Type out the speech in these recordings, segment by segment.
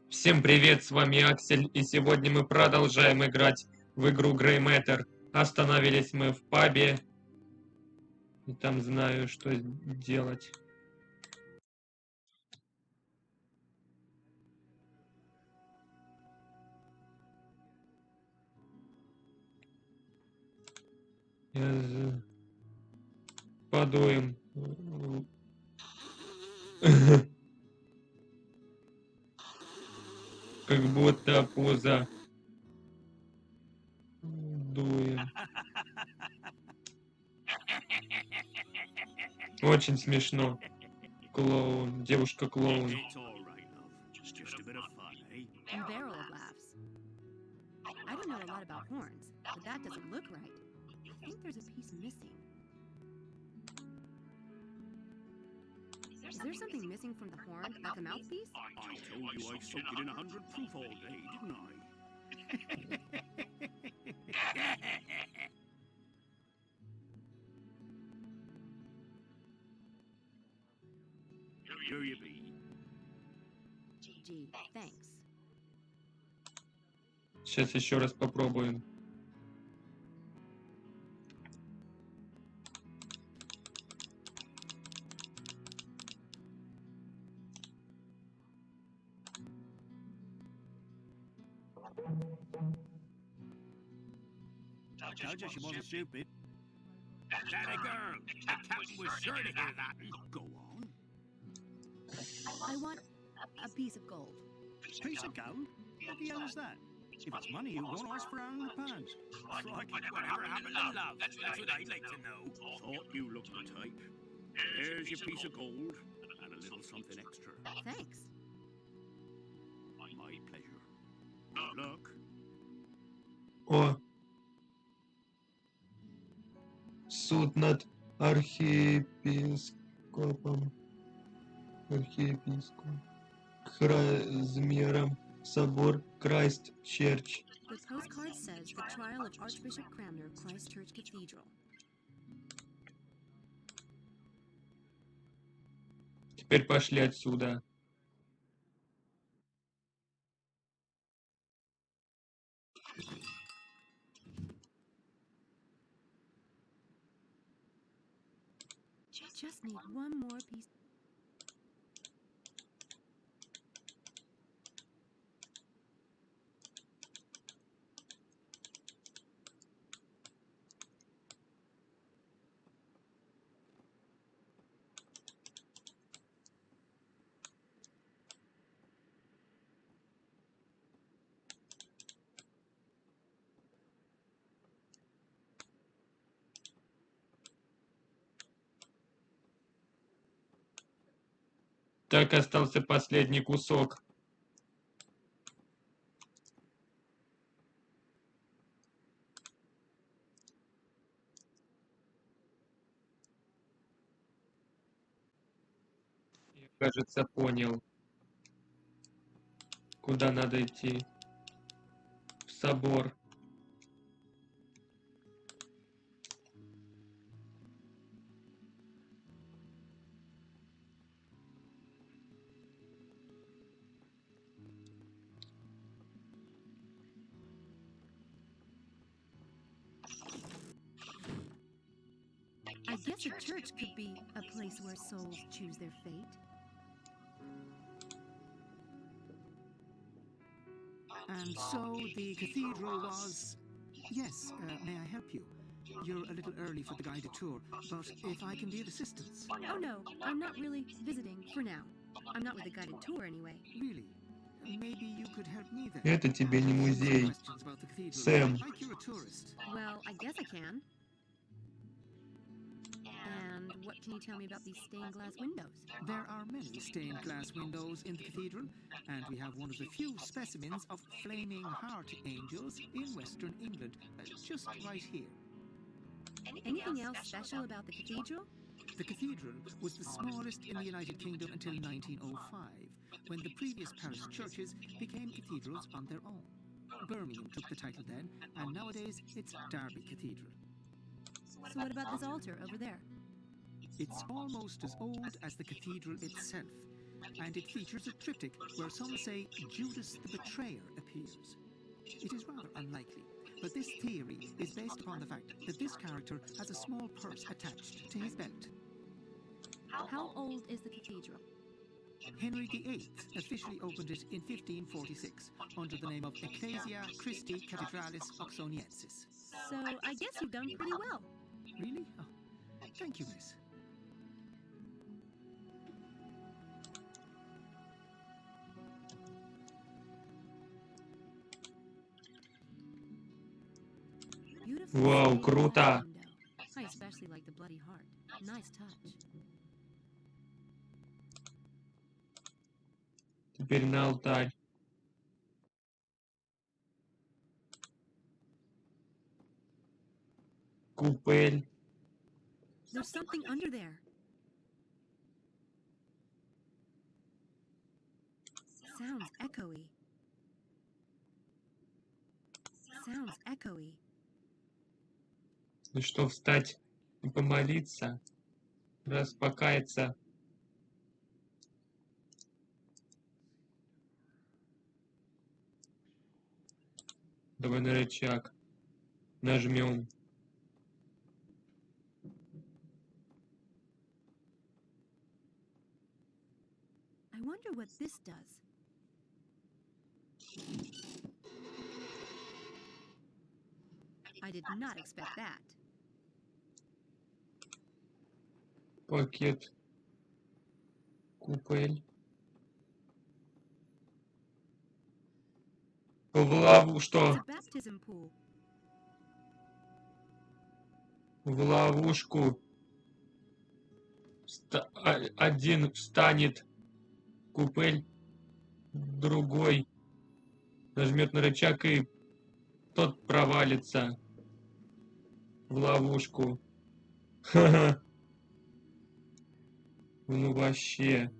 Всем привет, с вами Аксель, и сегодня мы продолжаем играть в игру Grey Matter. Остановились мы в пабе, и там знаю, что делать. Подуем. Как будто пузо. Дуем. Очень смешно. Клоун, девушка-клоун. It's all right, love. It's just a bit of fun, eh? A barrel of laughs. I don't know a lot about horns, but that doesn't look right. I think there's a piece missing. Is there something missing from the horn, like a mouthpiece? I told you I soaked it in 100 proof all day, didn't I? Here you be. Gee, thanks. Сейчас еще раз попробуем. Told you she wasn't stupid. That a girl. The captain was sure to hear that. Go on. I want a piece of gold. Piece of gold? What the hell is that? If it's money, you won't ask for £100. Crikey, whatever happened to love? That's what I'd like to know. Thought you looked the type. Here's your piece of gold and a little something extra. Thanks. My pleasure. Good luck. О! Суд над архиепископом. Размером собор Крайст-Черч. The postcard says the trial of Archbishop Cranmer, Christchurch Cathedral. Теперь пошли отсюда. Just need one more piece. Так остался последний кусок. Я, кажется, понял, куда надо идти. В собор. I guess a church could be a place where souls choose their fate. And so the cathedral was... Yes, may I help you? You're a little early for the guided tour, but if I can be of assistance... Oh no, I'm not really visiting for now. I'm not with a guided tour anyway. Really? Maybe you could help me then. Это тебе не музей. Questions about the cathedral. Сэм. Like you're a tourist. Well, I guess I can. And what can you tell me about these stained glass windows? There are many stained glass windows in the cathedral, and we have one of the few specimens of flaming heart angels in Western England, just right here. Anything else special about the cathedral? The cathedral was the smallest in the United Kingdom until 1905, when the previous parish churches became cathedrals on their own. Birmingham took the title then, and nowadays it's Derby Cathedral. So what about this altar over there? It's almost as old as the cathedral itself. and it features a triptych where some say Judas the Betrayer appears. It is rather unlikely, but this theory is based upon the fact that this character has a small purse attached to his belt. How old is the cathedral? Henry VIII officially opened it in 1546 under the name of Ecclesia Christi Cathedralis Oxoniensis. So I guess you've done pretty well. Really? Oh, thank you, miss. Beautiful Вау, stained круто! glass window. I especially like the bloody heart. Nice touch. Теперь на алтарь. Купель. There's something under there. Sounds echoey. Sounds echoey. Ну что, встать и помолиться? Распокаяться. Давай на рычаг. Нажмем. I wonder what this does. I did not expect that. Пакет. Купель. It's Что? a baptism pool. В ловушку. Один встанет. Купель. Другой нажмет на рычаг, и тот провалится в ловушку. Ха-ха. Ну вообще.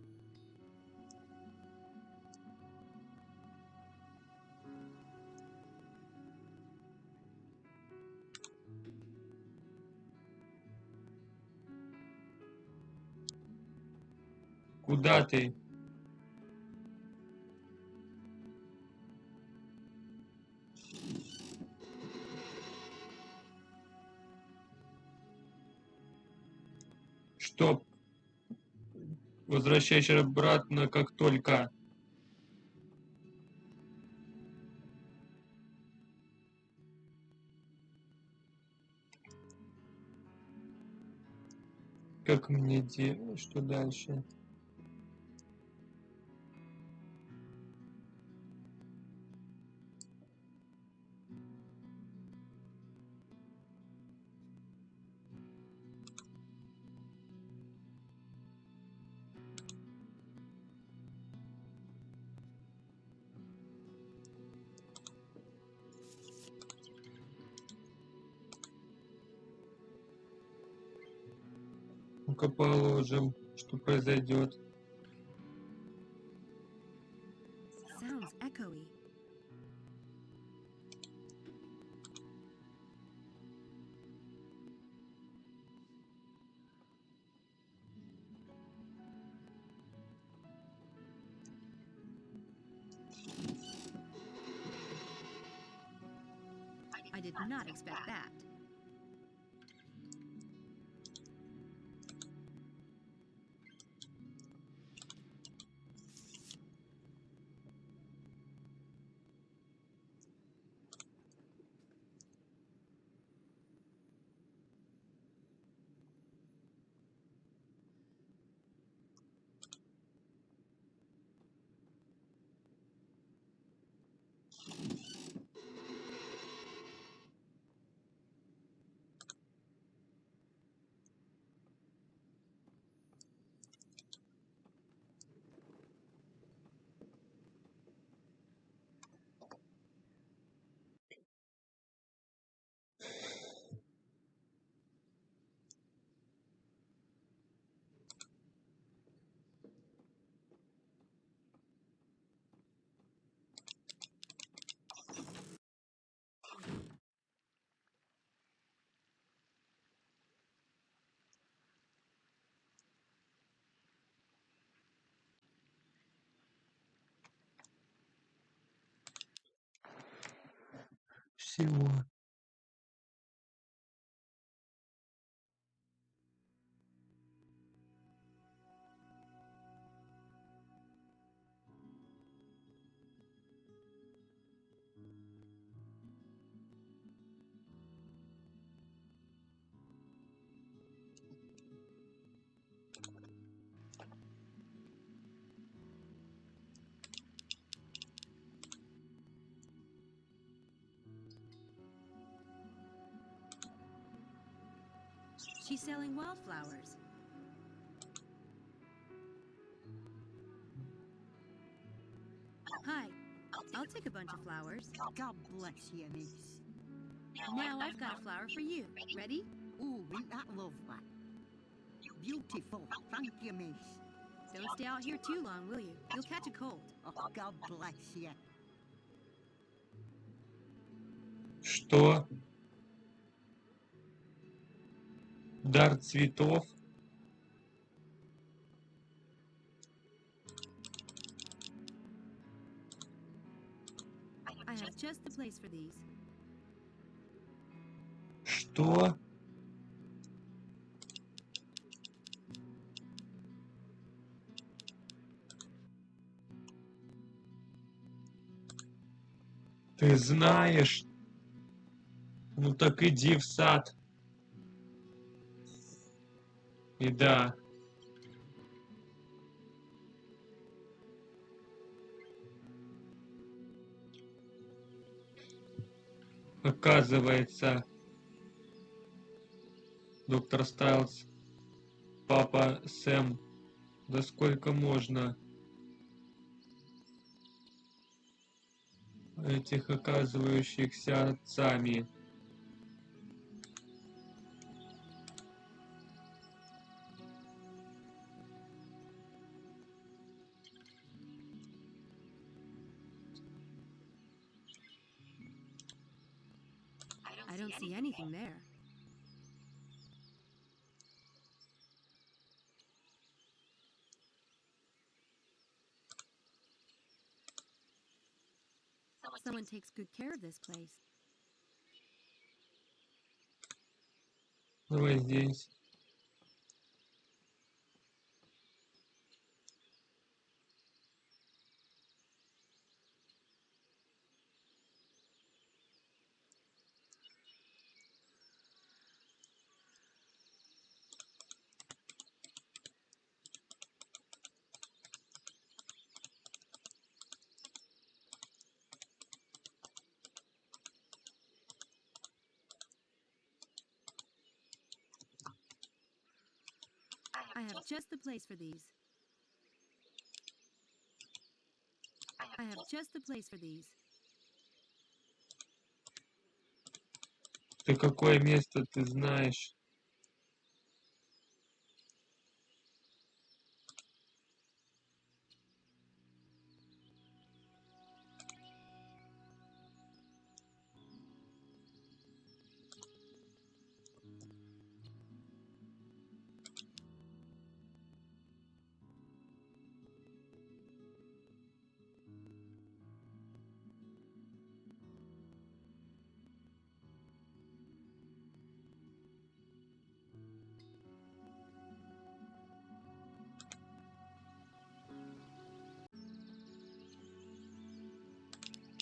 Куда ты? Что? Возвращайся обратно, как только. Как мне делать? Что дальше? Ну-ка положим, что произойдет. Sounds echoey. I did not expect that. всего. She's selling wildflowers. Hi, I'll take a bunch of flowers. God bless you, miss. Now I've got a flower for you. Ready? Oh, ain't that lovely? Beautiful. Thank you, miss. Don't stay out here too long, will you? You'll catch a cold. Oh, God bless you. Что? Дар цветов? I have just the place for these. Что? Ты знаешь? Ну так иди в сад. И да. Оказывается, доктор Стайлз, папа Сэм, да сколько можно этих оказывающихся отцами? I don't see anything there. Someone takes good care of this place. Давай здесь. I have just the place for these. I have just the place for these. Ты какое место ты знаешь?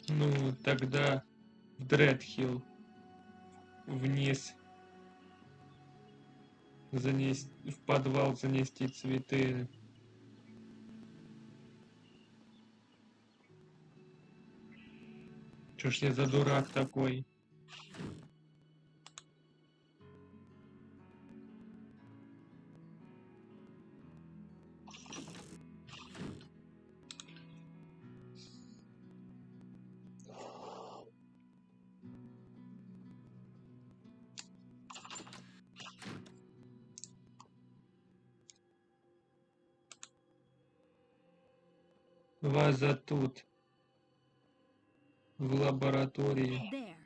Ну, тогда в Дредхилл. Вниз. В подвал занести цветы. Чё ж я за дурак такой? Ваза тут. В лаборатории. There.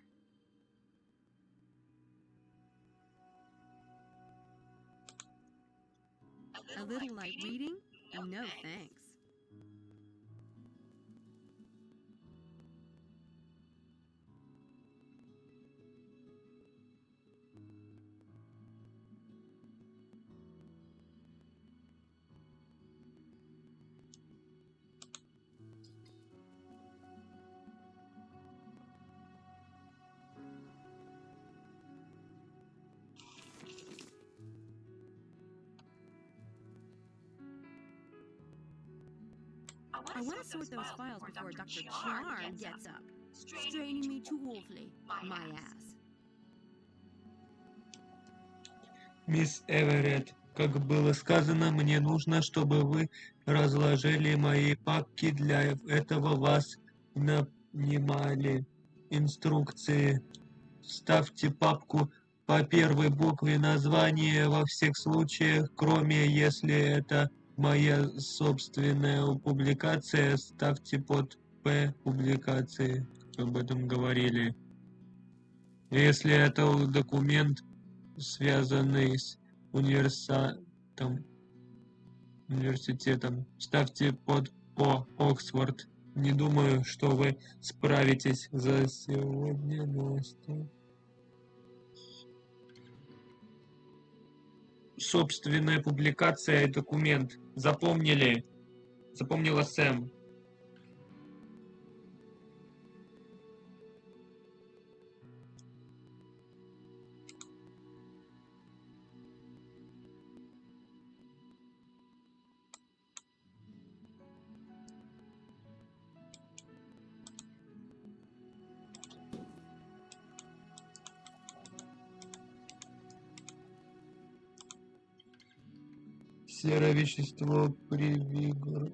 A little light reading? No thanks. I want to sort those files before Dr. Charm gets up, straining me too awfully, my ass. Мисс Эверетт, как было сказано, мне нужно, чтобы вы разложили мои папки. Для этого вас нанимали. Инструкции. Ставьте папку по первой букве названия во всех случаях, кроме если это моя собственная публикация, ставьте под П публикации. Об этом говорили. Если это документ, связанный с университетом, ставьте под О Оксфорд. Не думаю, что вы справитесь за сегодня новости. Собственная публикация и документ. Запомнили? Запомнила Сэм. Серое вещество привигр.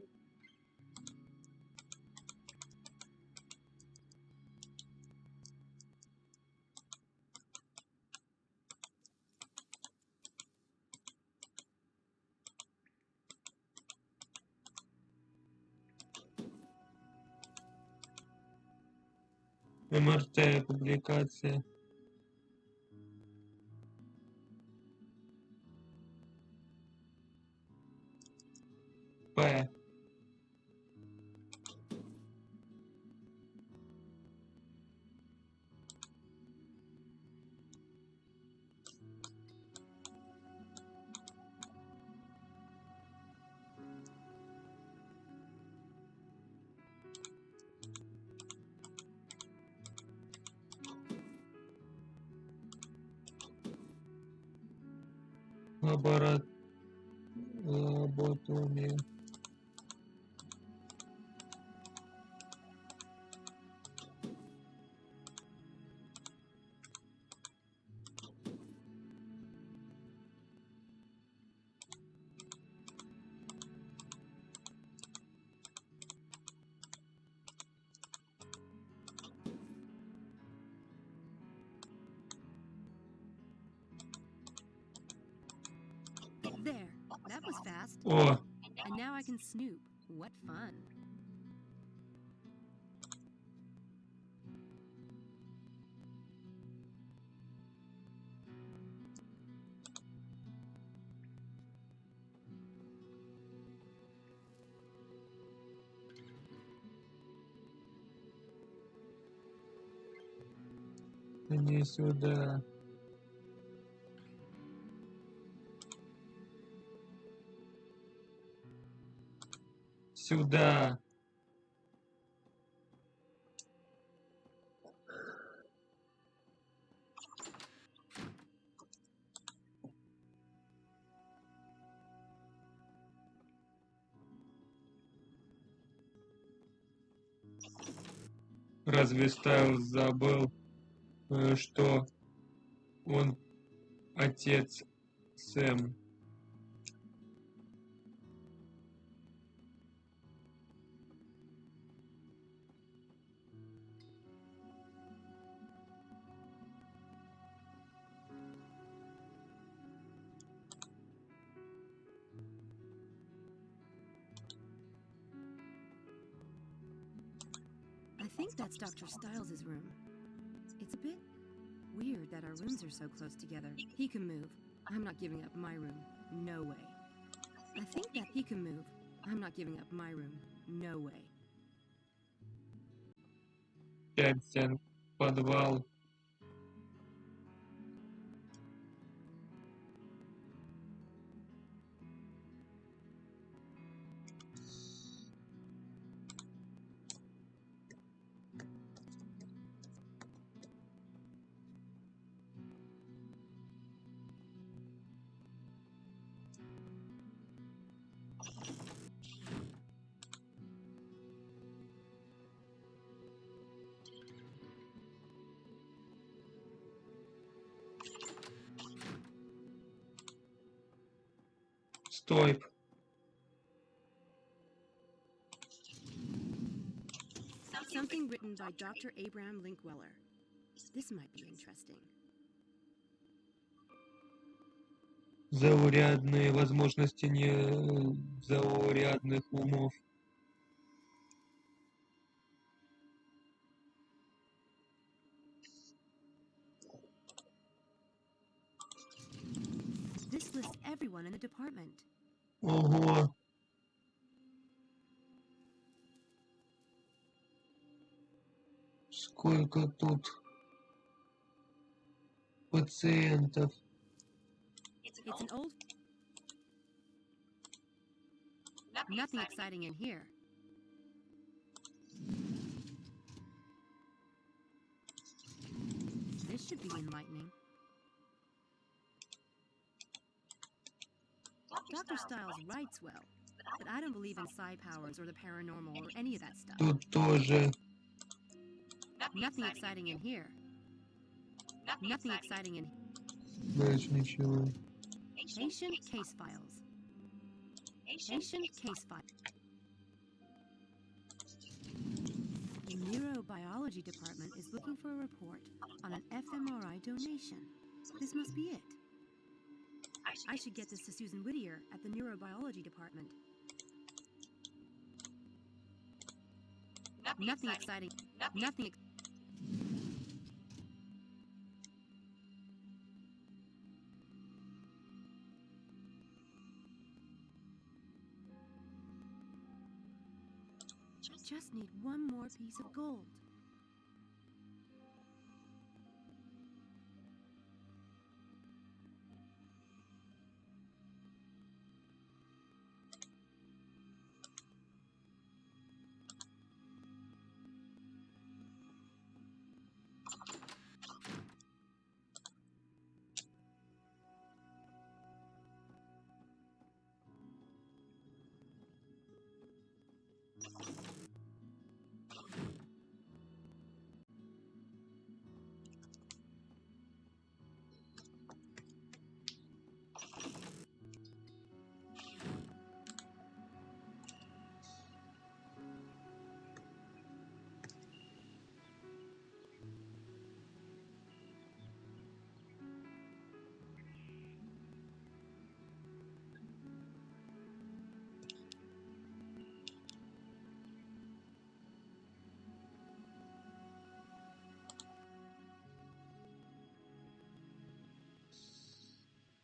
МРТ публикация. П. Лоботомия. There, that was fast. О, And now I can snoop. What fun. не сюда. Сюда. Разве Стайлз забыл, что он отец Сэм? I think that's Dr. Stiles' room. It's a bit weird that our rooms are so close together. He can move. I'm not giving up my room. No way. I think that he can move. I'm not giving up my room. No way. Пятся в подвал. Стой. Something written by Dr. Abraham Linkweller. This might be interesting. Заурядные возможности незаурядных умов. This lists everyone in the department. Ого. Сколько тут пациентов. It's an old... Nothing exciting in here. This should be enlightening. Dr. Styles writes well, but I don't believe in psi powers or the paranormal or any of that stuff. Тут тоже. Nothing exciting in here. Nothing exciting in... Больше ничего. Patient case files. Patient case file. The neurobiology department is looking for a report on an fMRI donation. This must be it. I should get this to Susan Whittier at the neurobiology department. Nothing exciting. Nothing. Just need one more piece of gold.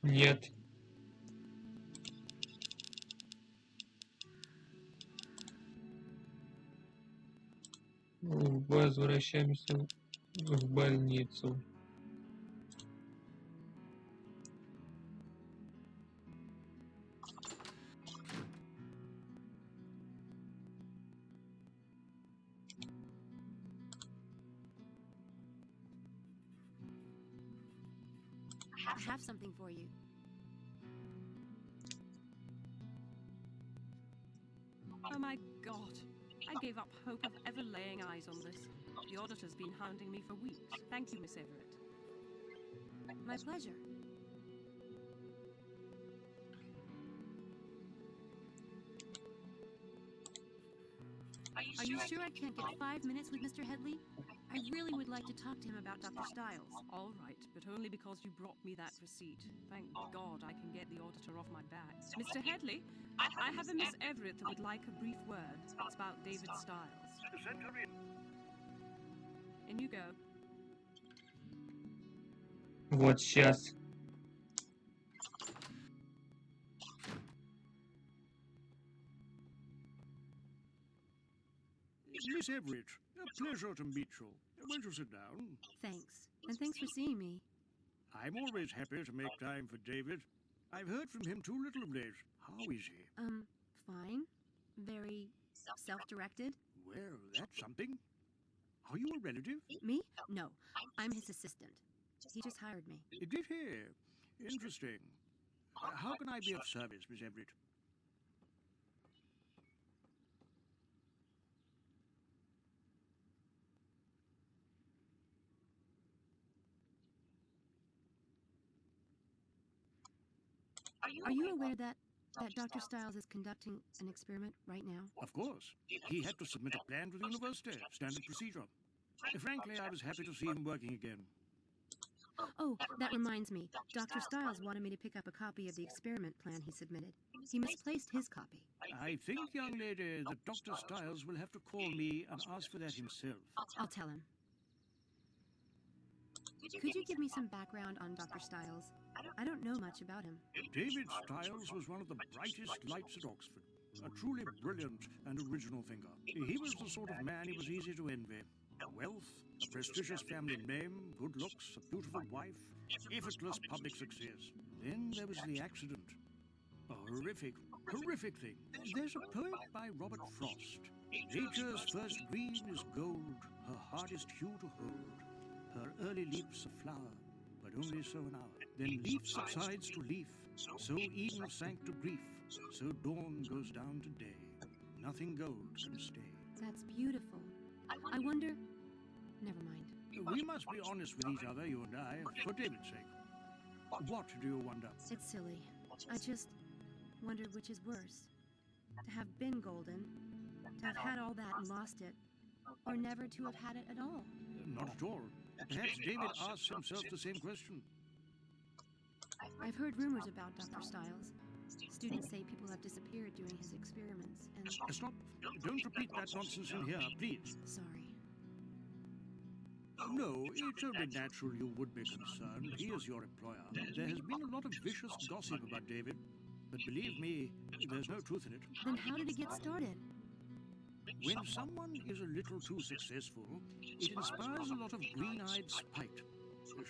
Нет. Возвращаемся в больницу. I have something for you. Oh my god. I gave up hope of ever laying eyes on this. The auditor's been hounding me for weeks. Thank you, Miss Everett. My pleasure. Are you sure I can't get 5 minutes with Mr. Headley? I really would like to talk to him about Dr. Styles. All right, but only because you brought me that receipt. Thank God I can get the auditor off my back. Mr. Headley, I have a Miss Everett that would like a brief word. It's about David Styles. Send her in. In you go. Вот сейчас. Miss Everett, a pleasure to meet you. Won't you sit down? Thanks. And thanks for seeing me. I'm always happy to make time for David. I've heard from him too little of late. How is he? Fine. Very self-directed. Well, that's something. Are you a relative? Me? No. I'm his assistant. He just hired me. Did he? Interesting. How can I be of service, Miss Everett? Are you aware that that Dr. Styles is conducting an experiment right now? Of course. He had to submit a plan to the university. Standard procedure. Frankly, I was happy to see him working again. Oh, that reminds me. Dr. Styles wanted me to pick up a copy of the experiment plan he submitted. He misplaced his copy. I think, young lady, that Dr. Styles will have to call me and ask for that himself. I'll tell him. Could you give me some background on Dr. Styles? I don't know much about him. David Styles was one of the brightest lights at Oxford. A truly brilliant and original thinker. He was the sort of man it was easy to envy. Wealth, a prestigious family name, good looks, a beautiful wife, effortless public success. Then there was the accident. A horrific thing. There's a poem by Robert Frost. Nature's first green is gold, her hardest hue to hold. Her early leaf's a flower, but only so an hour. Then leaf subsides to leaf, so Eden sank to grief, so dawn goes down to day. Nothing gold can stay. That's beautiful. I wonder... Never mind. We must be honest with each other, you and I, for David's sake. What do you wonder? It's silly. I just wondered which is worse. To have been golden, to have had all that and lost it, or never to have had it at all. Not at all. Perhaps David asks himself the same question. I've heard rumors about Dr. Styles. Students say people have disappeared during his experiments, and... Stop. Don't repeat that nonsense in here, please. Sorry. No, it's only natural you would be concerned. He is your employer. There has been a lot of vicious gossip about David, but believe me, there's no truth in it. Then how did it get started? When someone is a little too successful, it inspires a lot of green-eyed spite.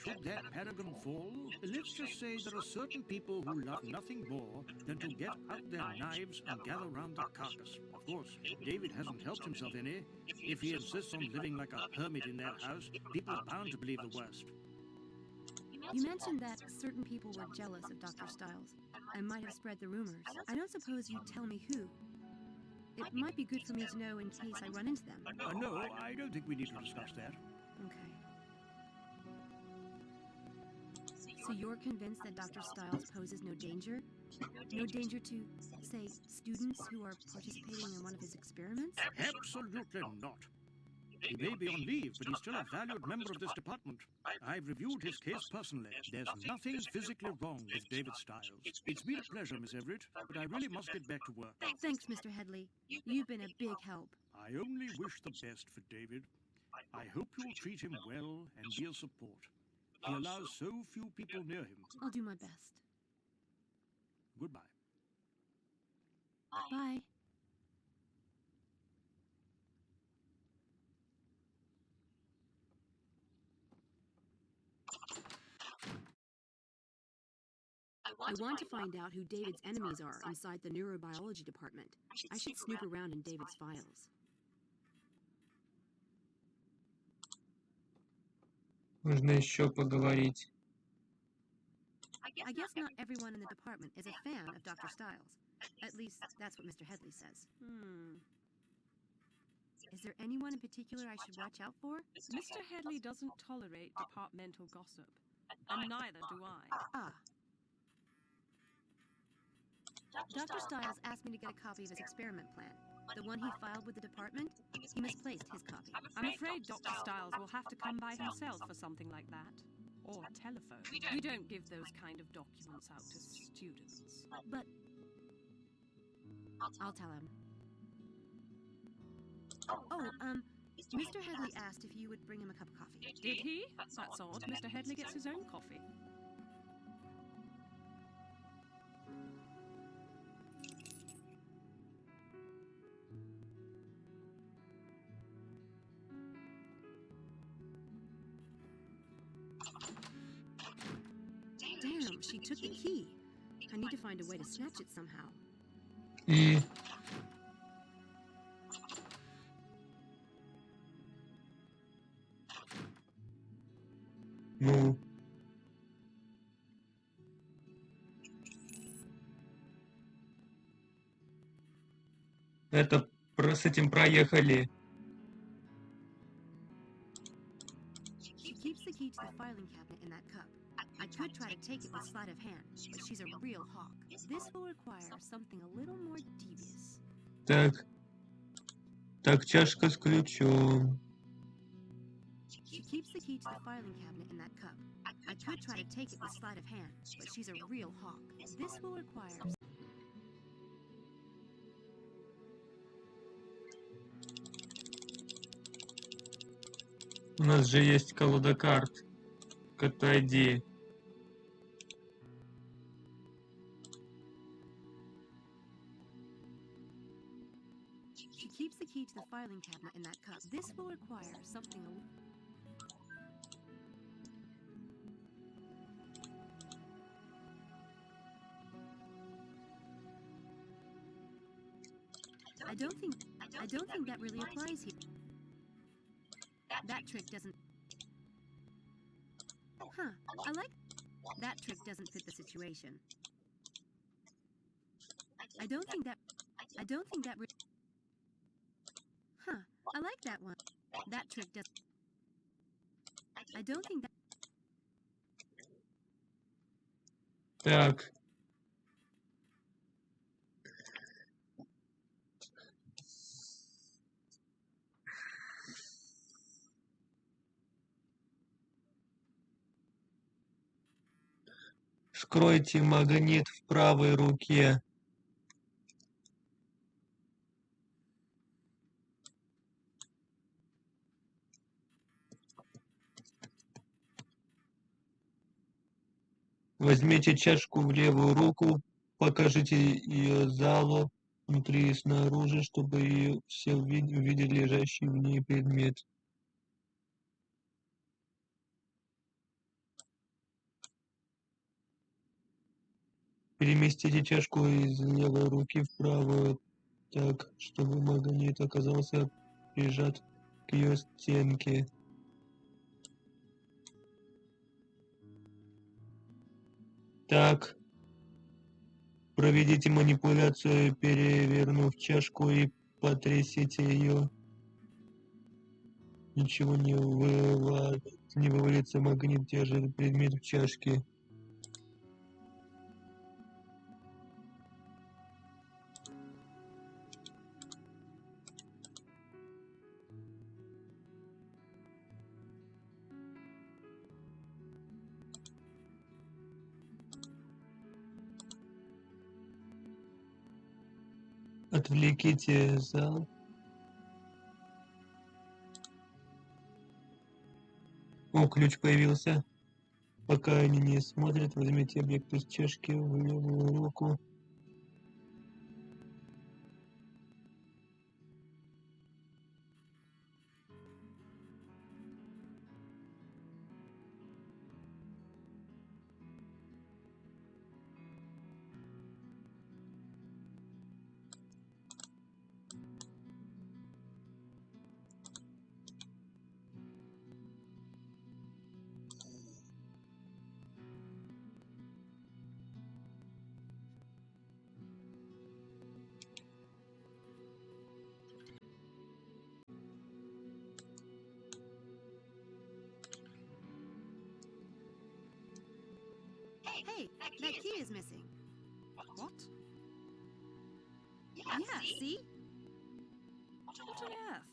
Should that paragon fall, let's just say there are certain people who love nothing more than to get out their knives and gather round the carcass. Of course, David hasn't helped himself any. If he insists on living like a hermit in that house, people are bound to believe the worst. You mentioned that certain people were jealous of Dr. Styles and might have spread the rumors. I don't suppose you'd tell me who. It might be good for me to know in case I run into them. No, I don't think we need to discuss that. Okay. So you're convinced that Dr. Styles poses no danger? No danger to, say, students who are participating in one of his experiments? Absolutely not. He may be on leave, but he's still a valued member of this department. I've reviewed his case personally. There's nothing physically wrong with David Styles. It's been a pleasure, Miss Everett, but I really must get back to work. Thanks, Mr. Headley. You've been a big help. I only wish the best for David. I hope you'll treat him well and be a support. He allows so few people near him. I'll do my best. Goodbye. Bye. I want to find out who David's enemies are inside the neurobiology department. I should snoop around in David's files. Нужно еще поговорить. I guess not everyone in the department is a fan of Dr. Styles. At least, that's what Mr. Headley says. Is there anyone in particular I should watch out for? Mr. Headley doesn't tolerate departmental gossip, and neither do I. Ah. Dr. Styles asked me to get a copy of his experiment plan. The one he filed with the department, he misplaced his copy. I'm afraid Dr. Styles will have to come by himself for something like that. Or telephone. We don't give those kind of documents out to students. But... I'll tell him. Oh, Mr. Headley asked if you would bring him a cup of coffee. Did he? That's odd. Mr. Headley gets his own coffee. Damn, she took the key. I need to find a way to snatch it somehow. И... Ну... Это с этим проехали. She keeps the key to the filing cabinet in that cup. I could try to take it with sleight of hand, but she's a real hawk. This will require something a little more devious. Так, так, чашка с ключом. She keeps the key to the filing cabinet in that cup. I could try to take it with sleight of hand, but she's a real hawk. This will require... У нас же есть колода карт. Отойди. She keeps the key to the filing cabinet in that cup. This will require something a little... I don't think that really applies here. That trick doesn't... Huh, I like... That trick doesn't fit the situation. I don't think that Huh, I like that one. That trick doesn't... I don't think that... Так. Вскройте магнит в правой руке. Возьмите чашку в левую руку, покажите ее залу внутри и снаружи, чтобы все увидели лежащий в ней предмет. Переместите чашку из левой руки в правую так, чтобы магнит оказался прижат к ее стенке. Так, проведите манипуляцию, перевернув чашку и потрясите ее. Ничего не вывалится, магнит держит предмет в чашке. Отвлеките зал. О, ключ появился. Пока они не смотрят, возьмите объект из чашки в левую руку. Hey, that key is missing. What? Yeah, see? What on earth?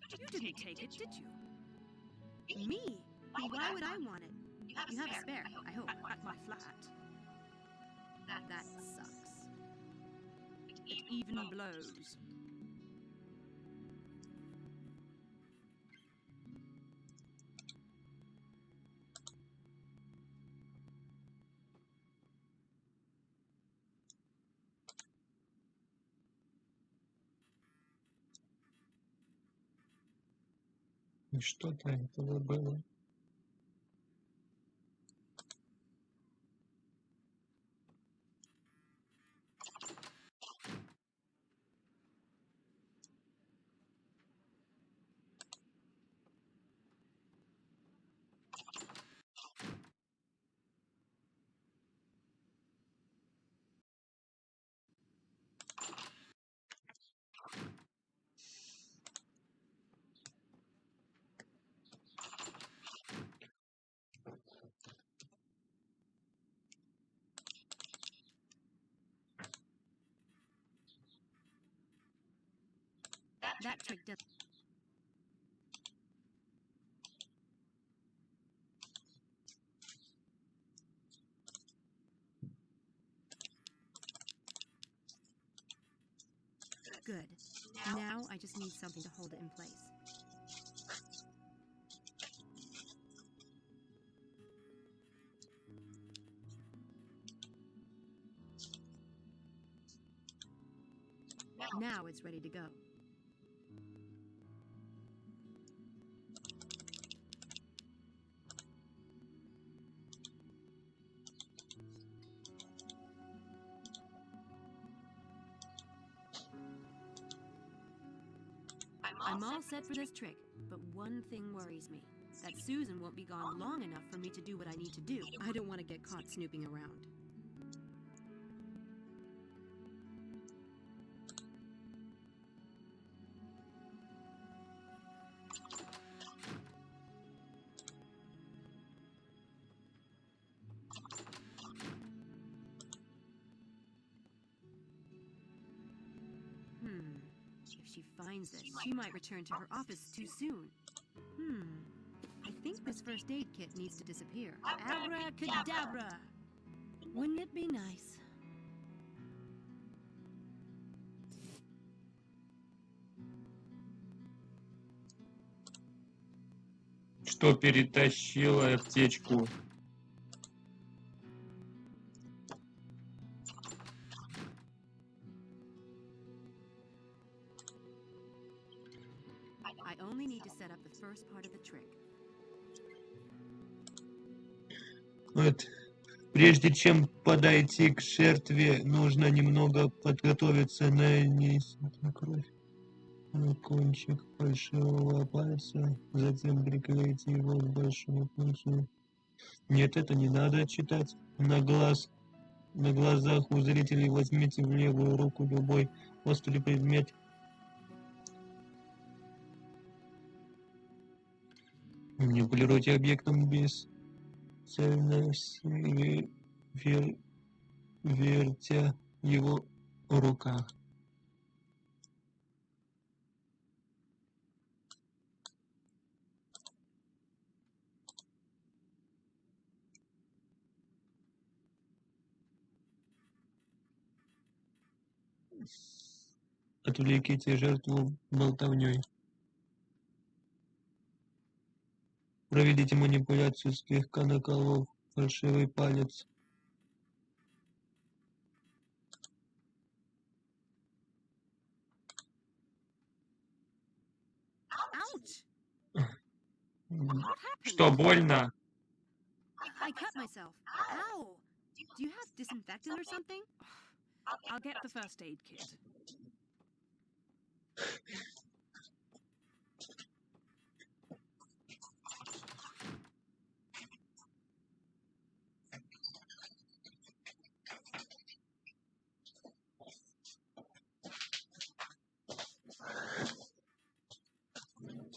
You didn't take it, did you? Me? Why would I want it? You have a spare, I hope. At my flat. That sucks. It even blows. И что-то этого было. That trick does. Good. Now I just need something to hold it in place. Now it's ready to go. I'm all set for this trick, but one thing worries me. That Susan won't be gone long enough for me to do what I need to do. I don't want to get caught snooping around. If she finds this, she might return to her office too soon. I think this first aid kit needs to disappear. Abracadabra! Wouldn't it be nice? Что перетащила аптечку? I only need to set up the first part of the trick. Вот. Прежде чем подойти к жертве, нужно немного подготовиться, нанести кровь на кончик большого пальца, затем приклеить его к большому пальцу. Нет, это не надо читать. На глазах у зрителей возьмите в левую руку любой острый предмет. Манипулируйте объектом бесцельно, вертя его в руках. Отвлеките жертву болтовней. Проведите манипуляцию, слегка наколов фальшивый палец. Ouch! Что, больно? I cut myself. Ow! Do you have disinfectant or something? I'll get the first aid kit.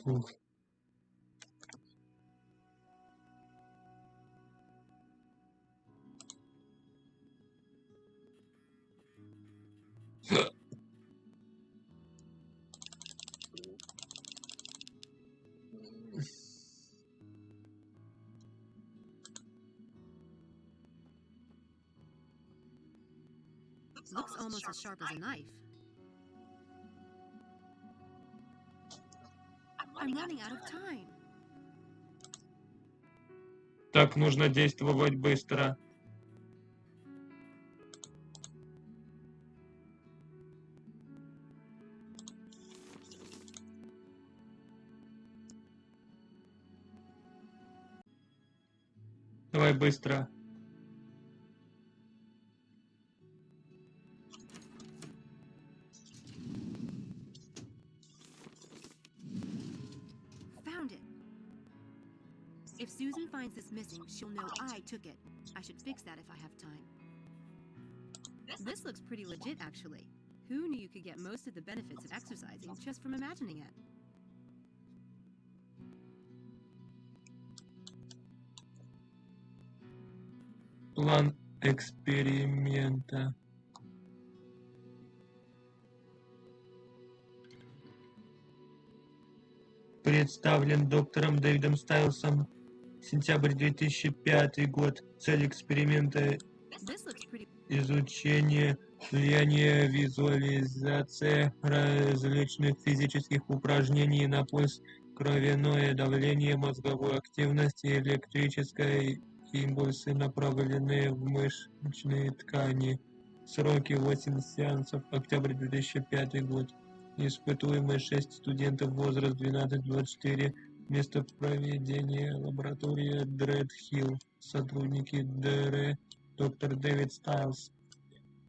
Ух. Looks almost as sharp as a knife. I'm running out of time. Так, нужно действовать быстро. Давай быстро. Found it. If Susan finds this missing, she'll know I took it. I should fix that if I have time. This looks pretty legit, actually. Who knew you could get most of the benefits of exercising just from imagining it? План эксперимента. представлен доктором Дэвидом Стайлсом. Сентябрь 2005 год. Цель эксперимента This looks pretty. изучение влияния визуализации различных физических упражнений на пульс, кровяное давление, мозговую активность и электрические импульсы, направленные в мышечные ткани. Сроки 8 сеансов. Октябрь 2005 год. Испытуемые 6 студентов, возраст 12-24. Место проведения лаборатория Дредхилл. Сотрудники ДР доктор Дэвид Стайлс.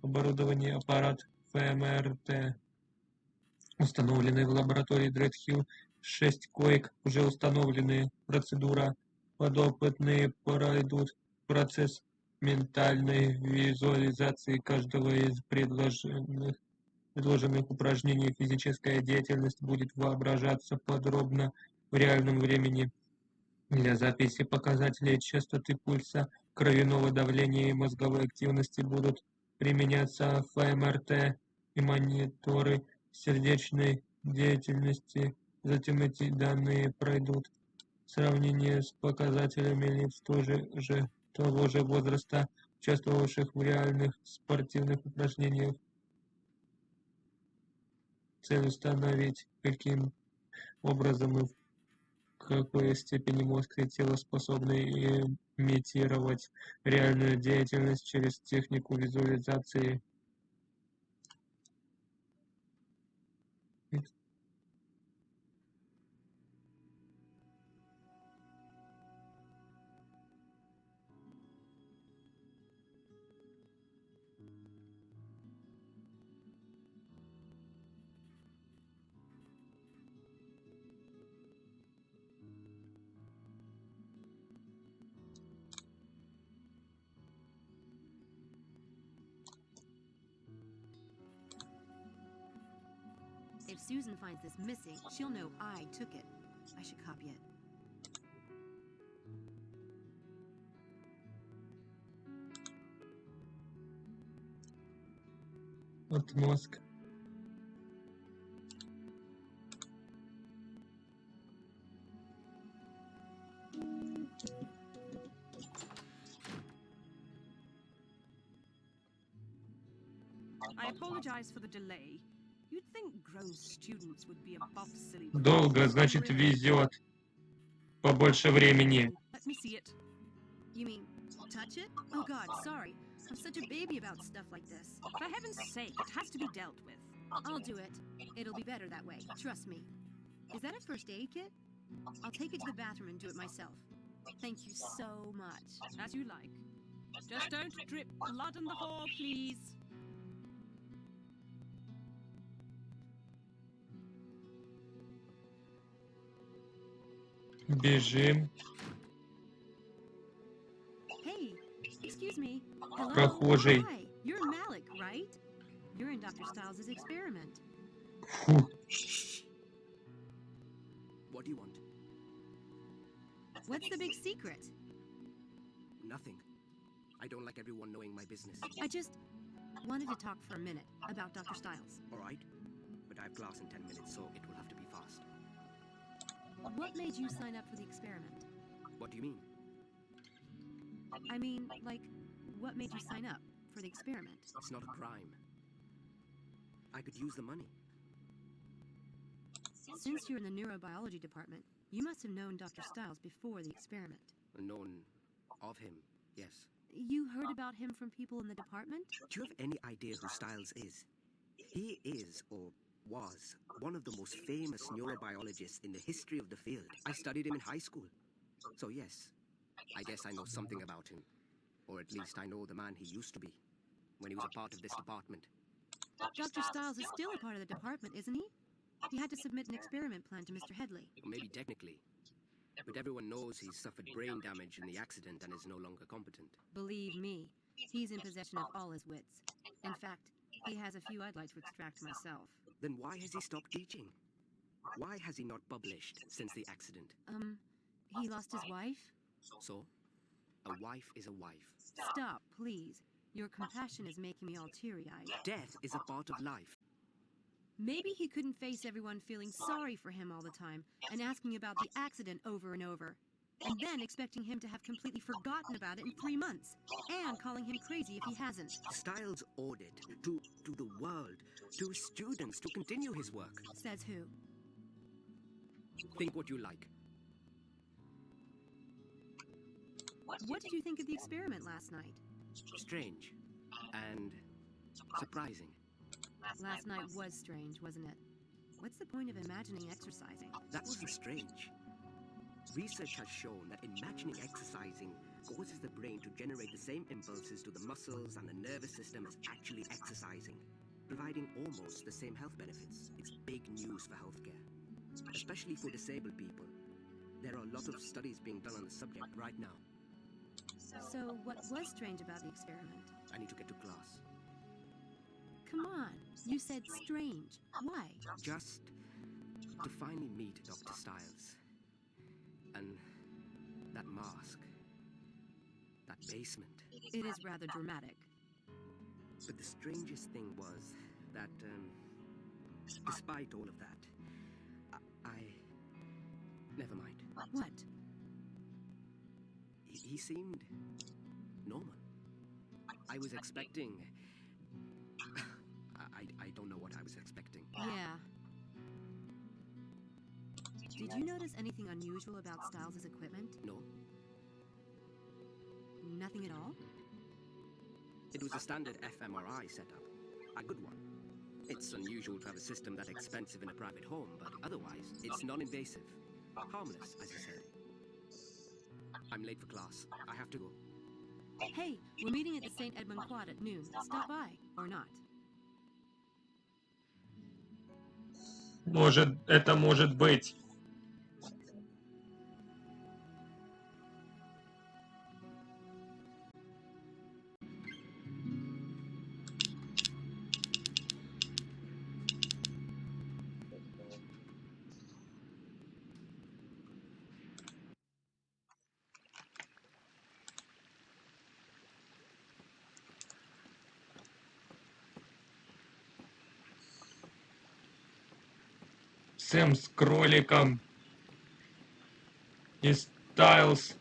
Оборудование аппарат ФМРТ. Установлены в лаборатории Дредхилл 6 коек, уже установлены. Процедура. Подопытные пройдут процесс ментальной визуализации каждого из предложенных упражнений. Физическая деятельность будет воображаться подробно в реальном времени. Для записи показателей частоты пульса, кровяного давления и мозговой активности будут применяться ФМРТ и мониторы сердечной деятельности. Затем эти данные пройдут сравнение с показателями лиц того же возраста, участвовавших в реальных спортивных упражнениях. Цель установить, каким образом и в какой степени мозг и тело способны имитировать реальную деятельность через технику визуализации. If Susan finds this missing, she'll know I took it. I should copy it. Вот мозг. I apologize for the delay. You'd think grown students would be above silly. Долго, значит, везет. Побольше времени. Let me see it. You mean touch it? Oh God, sorry. I'm such a baby about stuff like this. For heaven's sake, it has to be dealt with. I'll do it. It'll be better that way. Trust me. Is that a first aid kit? I'll take it to the bathroom and do it myself. Thank you so much. As you like. Just don't drip blood on the floor, please. Бежим. Hey, excuse me. Hello. Прохожий. Hi, you're Malik, right? You're in Dr. Stiles' experiment. Фу. What do you want? What's the big secret? Nothing. I don't like everyone knowing my business. I just wanted to talk for a minute about Dr. Stiles. All right? But I have class in 10 minutes, so it will have to be fast. What made you sign up for the experiment? What do you mean? I mean, like, what made you sign up for the experiment? It's not a crime. I could use the money. Since you're in the neurobiology department, you must have known Dr. Stiles before the experiment. Known of him, yes. You heard about him from people in the department? Do you have any idea who Styles is? He is, or was, one of the most famous neurobiologists in the history of the field. I studied him in high school. So yes, I guess I know something about him. Or at least I know the man he used to be, when he was a part of this department. Dr. Stiles is still a part of the department, isn't he? He had to submit an experiment plan to Mr. Headley. Maybe technically. But everyone knows he's suffered brain damage in the accident and is no longer competent. Believe me, he's in possession of all his wits. In fact, he has a few I'd like to extract myself. Then why has he stopped teaching? Why has he not published since the accident? He lost his wife? So, a wife is a wife. Stop, please. Your compassion is making me all teary-eyed. Death is a part of life. Maybe he couldn't face everyone feeling sorry for him all the time and asking about the accident over and over, and then expecting him to have completely forgotten about it in 3 months, and calling him crazy if he hasn't. Styles ordered to the world, to his students, to continue his work. Says who? Think what you like. What did you think of the experiment last night? Strange and surprising. Last night was strange, wasn't it? What's the point of imagining exercising? That wasn't strange. Research has shown that imagining exercising causes the brain to generate the same impulses to the muscles and the nervous system as actually exercising, providing almost the same health benefits. It's big news for healthcare, especially for disabled people. There are a lot of studies being done on the subject right now. So, what was strange about the experiment? I need to get to class. Come on, you said strange. Why? Just to finally meet Dr. Styles. And that mask. That basement. It is rather dramatic. But the strangest thing was that, despite all of that, I never mind. What? He seemed normal. I was expecting... I don't know what I was expecting. Yeah. Did you notice anything unusual about Styles' equipment? No, Nothing at all? it was a standard fMRI setup. A good one. It's unusual to have a system that expensive in a private home, but otherwise, it's non-invasive. Harmless, as you said. I'm late for class. I have to go. Hey, we're meeting at the St. Edmund Quad at noon. Stop by, or not. Это может быть. Сэм с кроликом и Стайлз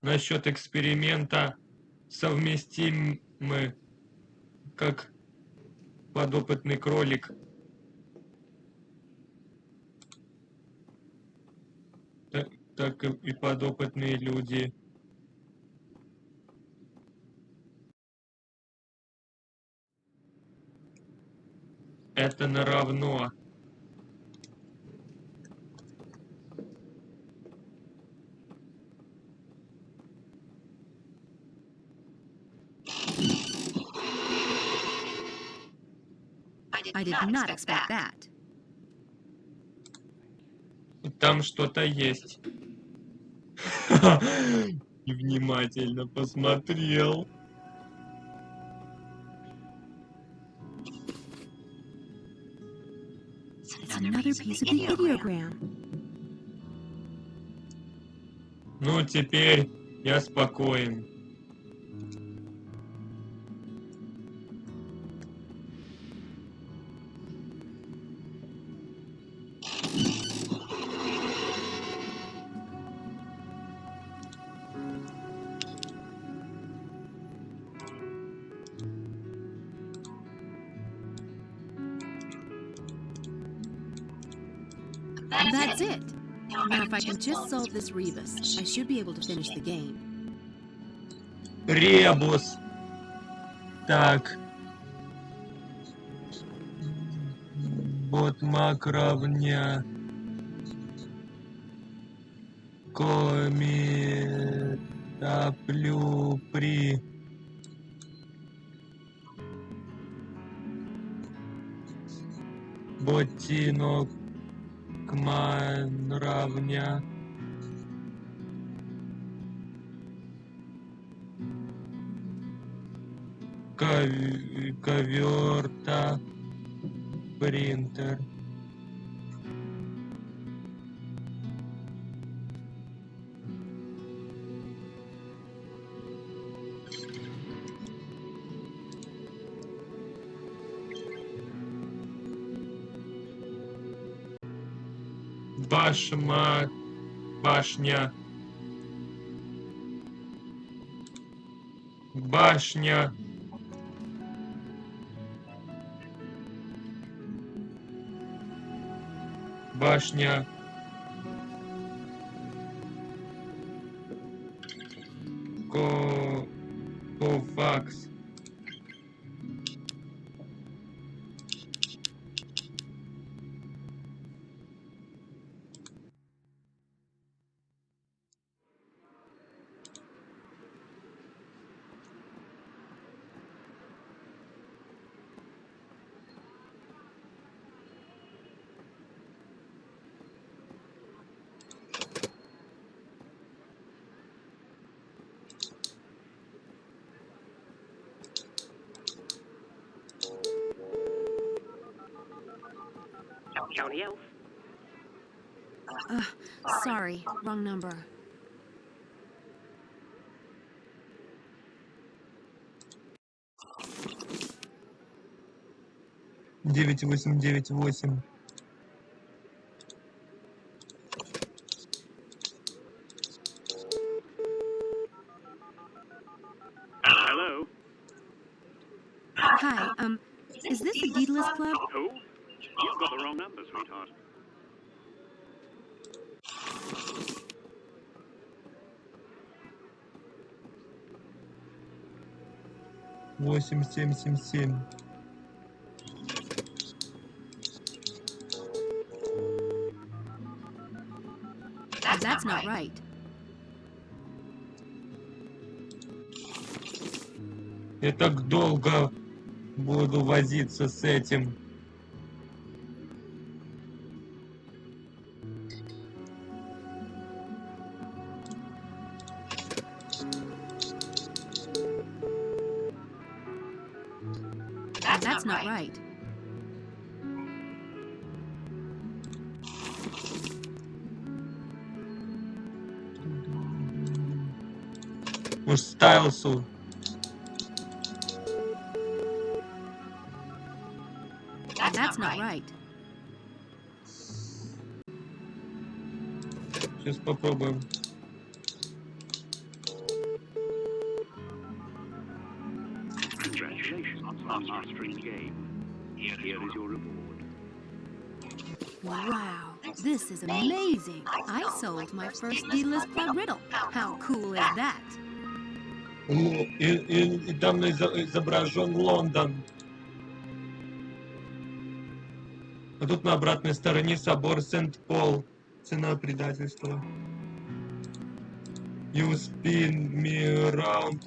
насчет эксперимента совместимы как подопытный кролик, так и подопытные люди. Это наравно. I did not expect that. Там что-то есть. Внимательно посмотрел. It's another piece of the ideogram. Ну, теперь я спокоен. That's it. Now, if I can just solve this rebus, I should be able to finish the game. Ребус. Так. Ботмак равня. Кометаплю при. Ботинок кман равня. Коверта принтер. Башня. Башня. Башня. Ковакс. County Elf. Sorry, wrong number. Девять восемь девять восемь. Hello? Hi, is this the Deedless Club? Who? You've got the wrong number, sweetheart. Восемь семь семь семь. That's not right. Я так долго буду возиться с этим. That's not right. Может, Стайлсу. That's not right. Сейчас попробуем. Congratulations on mastering the game. Here is your reward. Wow, this is amazing. I solved my first Deedless Club riddle. How cool is that? И там изображен Лондон. А тут на обратной стороне собор Сент-Пол. Цена предательства. You spin me round.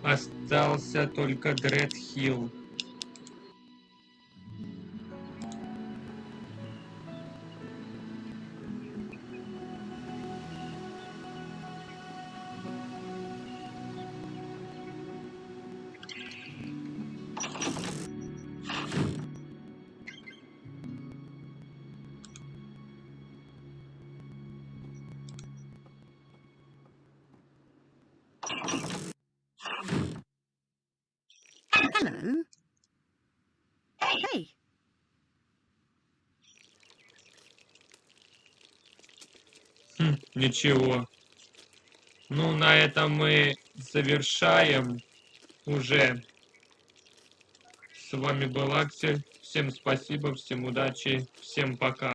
Остался только Дред Хилл. Hello. Hey. Ничего. Ну, на этом мы завершаем уже. С вами был Аксель. Всем спасибо, всем удачи, всем пока.